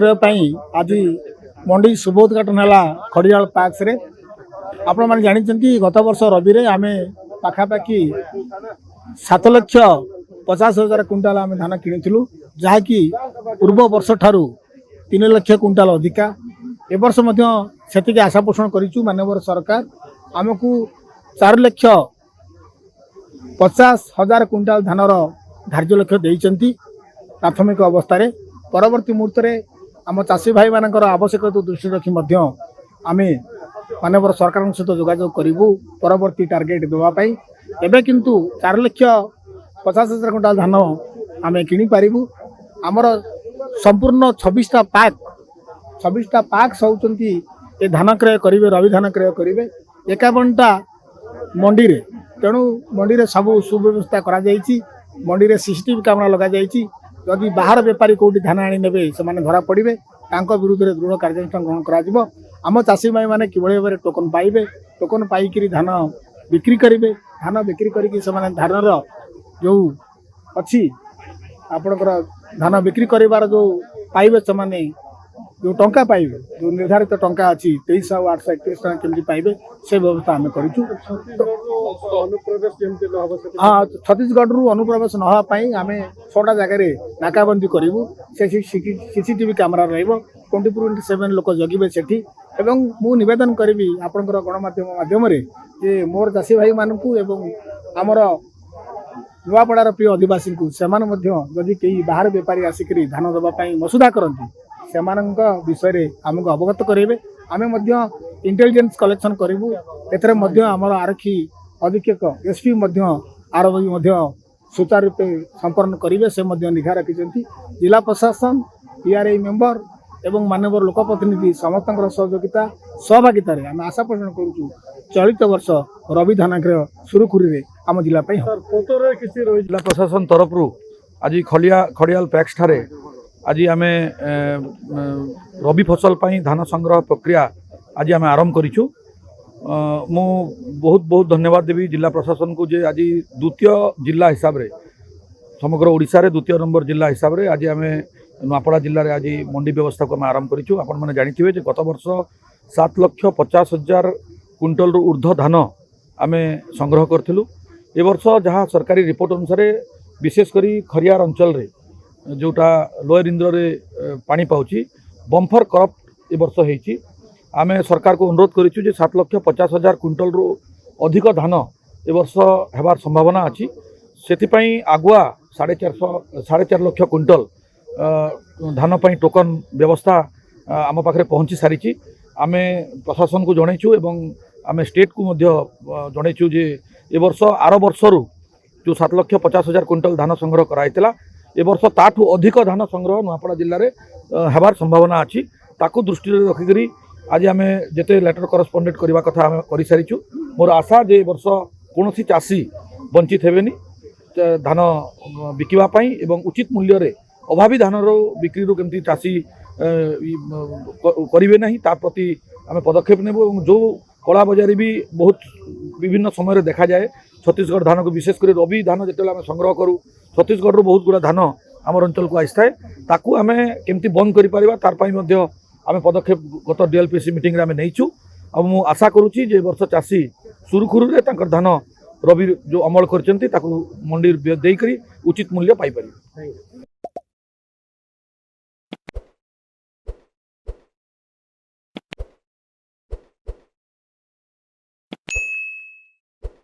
विक्रय आज मंडी शुभ उद्घाटन है खड़ियाल पार्क्स रे। आपण मैंने जानते गत वर्ष रवि रे आमे पाखापाखि 7,50,000 क्विंटाल आम धान किणुलु जहाँकि पूर्व वर्ष ठारू 3 लाख क्विंटाल अधिका ए वर्ष से आशा पोषण करूँ माननीय सरकार आमको 4,50,000 क्विंटाल धानर धार्य लक्ष्य देइचंती प्राथमिक अवस्था रे। परवर्ती मुहूर्त में आम चाषी भाई मानकर आवश्यकता दृष्टि रखी आमे माननीय सरकार सहित जोगाजोग करूँ परवर्ती टार्गेट देवाई। एबे किंतु 4,50,000 क्विंटाल धान आमे किनी पारिबु। आमर संपूर्ण 26टा पार्क होउचंती ए धान क्रय करेंगे रवि धान क्रय करेंगे 51टा मंडी रे। तेणु मंडी रे सब सुव्यवस्था करा जायछि। मंडी रे सीसीटीवी कैमरा लगा जायछि। जदि बाहर बेपारी कोटी धान आनी नेबे से माने धरा पड़िबे तांको विरुद्ध रे दृढ़ कार्यानुष्ठान ग्रहण करा जिवो। आम चाषी भाई माने किभଳି भाबरे टोकन पाइबे टोकन पाइकरी धान बिक्री करेंगे। धान बिक्री करके धानर जो अच्छी आपणकर धान बिक्री कर जो पाइबे से माने जो टंका पाइबे जो निर्धारित टंका अच्छी 23,831 टका केमती पाइबे से व्यवस्था आम करूँ। हाँ छत्तीसगढ़ रु अनुप्रवेश नहापाई आम 6टा जगह नाकाबंदी करूँ। से सीसीटीवी कैमरा र24/7 लोक जगिबे सेठी। एवं मु निवेदन करी आपणकर गणमाध्यम माध्यम जे मोर चाषी भाई मानू एवं आमर नुआपड़ार प्रिय आदिवासी को सेमान जदि कई बाहर बेपारी आसिक धान देवाई मसुदा करती से विषय आमको अवगत करेंगे। आम इंटेलिजेंस कलेक्शन करूँ। एमर आरक्षी अधीक्षक एसपी आरबी सुचारू रूपे संपन्न करेंगे से निघा रखिंट। जिला प्रशासन पीआरआई मेंबर एवं माननीय लोकप्रतिनिधि समस्त सहयोगिता सहभागिता आम आशा पोषण करुँ चलित वर्ष रवि धान क्रय सुरुखुरी आम जिला जिला प्रशासन तरफ आज खड़ियाल पैक्स ठारे आज आम रवि फसल धान संग्रह प्रक्रिया आज आम आरंभ करूँ। मु बहुत बहुत धन्यवाद देवी जिला प्रशासन को जे आज द्वितीय जिला हिसाब रे समग्र ओडिशा रे द्वितीय नंबर जिला हिसाब रे आज आम नुआपड़ा जिले में आज मंडी व्यवस्था को आम आरंभ करूँ। आपण मैंने जानिथिबे जे गत वर्ष 7,50,000 क्विंटल रु ऊर्ध्व धान आम संग्रह करथिलु। ए वर्ष जहाँ सरकारी रिपोर्ट अनुसार विशेषकर खरियार अंचल रे जोटा लोअर इंद्र रे पानी पाउची बम्फर क्रॉप ए वर्ष होईची। आमे सरकार को अनुरोध करिछु जे 7,50,000 क्विंटल रु अधिक धान ए वर्ष हेबार संभावना अछि। सेथिपई आगुआ 4.5 लाख क्विंटल धान पई टोकन व्यवस्था आम पाखरे पहुँची सारी। आमे प्रशासन को जणैछु एवं आमे स्टेट को मध्य जणैछु जे ए वर्ष आर वर्षरु जो 7,50,000 क्विंटल धान संग्रह कराइतला ए वर्ष ताठू अधिक धान संग्रह नुआपड़ा जिले में हेबार संभावना अच्छी। ताकू दृष्टि रखिकी आज आम जिते लेटर करस्पंडेंट करने कथा आम कर सारी। मोर आशा जे वर्ष कौन चाषी वंचित हेबेनी धान बिकिवाई एवं उचित मूल्य रे अभावी धान बिक्री केमती चाषी करेंगे ना ता प्रति आम पदक्षेप नेबू। जो कला बजारी भी बहुत विभिन्न समय देखा जाए छत्तीसगढ़ धान को विशेषकर रवि धान जिते आम संग्रह करूँ छत्तीसगढ़ बहुत गुड़ा धान आम अंचल को आए ताकू आम केमती बंद कर आम पदक्षेप गत डीएलपीसी मीटिंग आम नहींचु। अब मु आशा करुच्ची जे वर्ष चाषी सुरुखुरु धान रवि जो अमल कर मंडी देकर उचित मूल्य पाई।